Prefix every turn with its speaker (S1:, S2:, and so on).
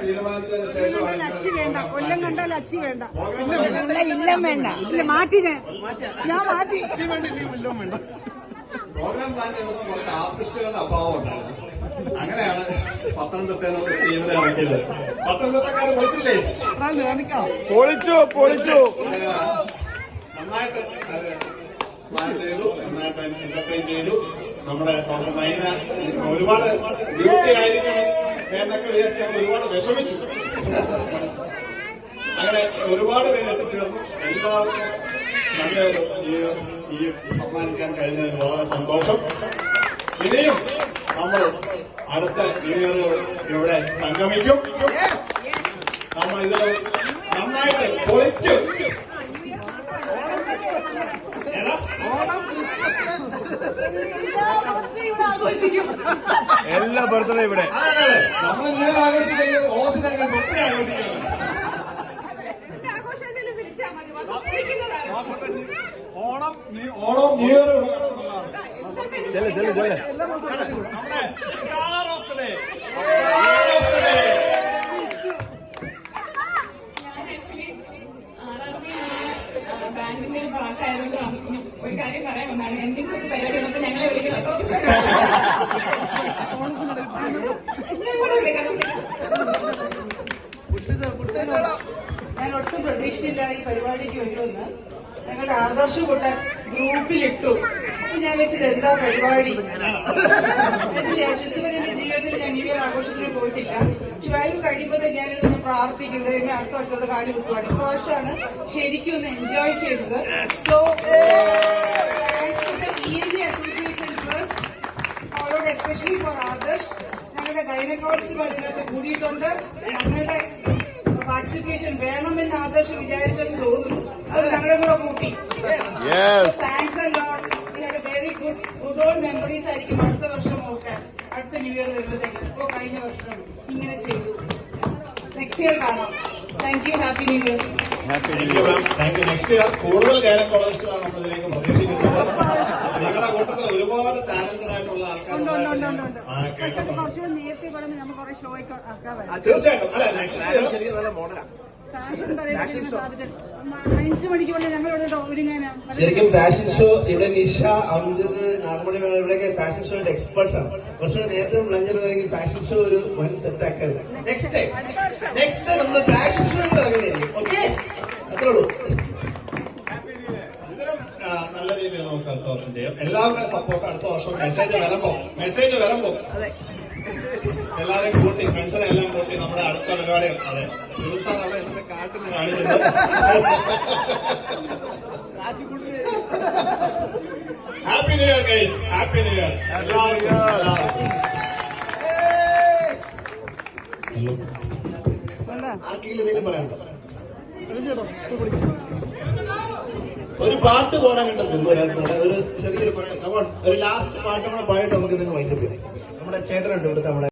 S1: തീരുമാനിച്ചതിന് ശേഷം
S2: അച്ചി വേണ്ട, കൊല്ലം കണ്ടാൽ അച്ചി വേണ്ട, ഇല്ലം വേണ്ട, ഇല്ല മാറ്റി ഞാൻ മാറ്റി.
S1: പ്രോഗ്രാം പ്ലാൻ ചെയ്തപ്പോൾ കുറച്ച് ആർട്ടിസ്റ്റുകളുടെ അഭാവം ഉണ്ടായിരുന്നു. അങ്ങനെയാണ് പത്തനംതിട്ടയിലോട്ട് ടീമിനെ ഇറക്കിയത്. പത്തനംതിട്ടക്കാരെ വിളിച്ചില്ലേ?
S3: പൊളിച്ചു
S1: നന്നായിട്ട് പ്ലാൻ ചെയ്തു, നന്നായിട്ട് എന്റർടൈൻ ചെയ്തു. നമ്മുടെ ഡോക്ടർ നൈന ഒരുപാട് ഡ്യൂട്ടി ആയിരിക്കും എന്നൊക്കെ വിചാരിച്ച് ഒരുപാട് വിഷമിച്ചു. അങ്ങനെ ഒരുപാട് പേര് എത്തിച്ചേർന്നു. എല്ലാവർക്കും നല്ലൊരു ഈ സമ്മാനിക്കാൻ കഴിഞ്ഞതിന് വളരെ സന്തോഷം. ഇനിയും നമ്മൾ അടുത്ത ന്യൂ ഇയറുകൾ ഇവിടെ സംഗമിക്കും. നമ്മൾ ഇത് നന്നായിട്ട് പൊളിക്കും.
S3: എല്ലാ ബർത്ത്ഡേ ഇവിടെ
S1: നമ്മൾ ന്യൂ ഇയർ ആഘോഷിക്കുന്നത് ഓസിനൊക്കെ ബർത്ത്ഡേ ആഘോഷിക്കുന്നത്. ഓണം ന്യൂ ഇയർ നമ്മുടെ സ്റ്റാർ ഓഫ് ദ ഡേ.
S4: ബാങ്കിന്റെ ഒരു ഭാഗമായതുകൊണ്ട് ഒരു കാര്യം പറയാൻ വന്നാണ്. എന്തെങ്കിലും പരിപാടി ഉള്ളപ്പോൾ ഞങ്ങളെ വിളിക്കണം.
S2: ഞാൻ ഒട്ടും പ്രതീക്ഷിച്ചില്ല ഈ പരിപാടിക്ക് വരുമെന്ന്. ഞങ്ങളുടെ ആദർശ കൂട്ടൻ ഗ്രൂപ്പിലിട്ടു. അപ്പൊ ഞാൻ വെച്ചത് എന്താ പരിപാടി ഇതുവരെ എന്റെ ജീവിതത്തിൽ ഞാൻ ന്യൂ ഇയർ ആഘോഷത്തിന് പോയിട്ടില്ല. 12 കഴിയുമ്പോൾ ഞാനിതൊന്ന് പ്രാർത്ഥിക്കും, എന്നെ അടുത്ത വർഷത്തോടെ കാര്യം കുത്തുവാണ്. ഇപ്രാവശ്യമാണ് ശരിക്കും ഒന്ന് എൻജോയ് ചെയ്തത്. So thanks to the END association trust, അവരോട് എസ്പെഷ്യലി ഫോർ ആദർശ്. ഞങ്ങളുടെ ഗൈനക്കോളജിസ്റ്റും അതിനകത്ത് കൂടിയിട്ടുണ്ട്. ഞങ്ങളുടെ പാർട്ടിസിപ്പേഷൻ വേണമെന്ന് ആദർശ് വിചാരിച്ചെന്ന് തോന്നുന്നു. അത് ഞങ്ങളെ കൂടെ കൂട്ടി. Thanks a lot. We had A very good old memories ആയിരിക്കും അടുത്ത വർഷം നോക്കാൻ. അടുത്ത ന്യൂ ഇയർ വരുമ്പോഴത്തേക്ക് ഇപ്പോ കഴിഞ്ഞ വർഷം ഇങ്ങനെ ചെയ്തു. നെക്സ്റ്റ് ഇയർ കാണാം. Thank you. Happy new year.
S1: Thank you. Next year കൂടുതൽ ഗൈനക്കോളജിസ്റ്റുകളാണ് നമ്മൾ ഇതിലേക്ക് പ്രതീക്ഷിക്കുന്നത്. നിങ്ങളുടെ കൂട്ടത്തിൽ ഒരുപാട് ടാലന്റഡ് ആയിട്ടുള്ള ആൾക്കാർ
S2: കുറച്ചുകൂടെ നേരത്തെ പറഞ്ഞ് നമ്മൾ കുറെ ഷോ
S1: തീർച്ചയായിട്ടും. അല്ല നെക്സ്റ്റ് ഇയർ നല്ല മോഡലാണ്.
S2: ഫാഷൻ പറയുന്നത് 5 മണിക്ക് കൊണ്ട് ഞങ്ങൾ ഇവിടെ ഒരുങ്ങാനാ.
S5: ശരിക്കും ഫാഷൻ ഷോ ഇവിടെ നിഷ, അംജദ്, നാഗമണി ഇവിടെയൊക്കെ ഫാഷൻ ഷോയുടെ എക്സ്പേർട്സ് ആണ്. കുറച്ചുകൂടെ നേരത്തെ ലഞ്ചർ ഫാഷൻ ഷോ ഒരു വൺ സെറ്റ് ആക്കരുത്. നെക്സ്റ്റ് നമ്മൾ ഫാഷൻ ഷോ ഇറങ്ങുന്നതായിരിക്കും. ഓക്കെ, അത്രേ ഉള്ളൂ.
S1: നല്ല രീതിയിൽ നമുക്ക് അടുത്ത വർഷം ചെയ്യാം. എല്ലാവരുടെയും സപ്പോർട്ട് അടുത്ത വർഷം മെസ്സേജ് വരുമ്പോ എല്ലാരെയും കൂട്ടി, ഫ്രണ്ട്സിനെ എല്ലാം കൂട്ടി നമ്മുടെ അടുത്ത പരിപാടികൾ. അതെ, സിവിൽ സാർ അവിടെ എന്റെ കാശിന് കാണിക്കുന്നത്. Happy new year guys, happy new year എല്ലാവർക്കും.
S5: ആർക്കെങ്കിലും എന്തെങ്കിലും പറയാനുണ്ടോ? ഒരു പാട്ട് പാടാനുണ്ടല്ലോ ഒരാൾക്ക്. ഒരു ചെറിയൊരു പാട്ട്, ഒരു ലാസ്റ്റ് പാട്ട് കൂടെ പാടിയിട്ട് നമുക്ക് ഇതിന് വൈൻഡപ്പ് ചെയ്യാം. നമ്മുടെ ചേട്ടനുണ്ട് ഇവിടുത്തെ നമ്മുടെ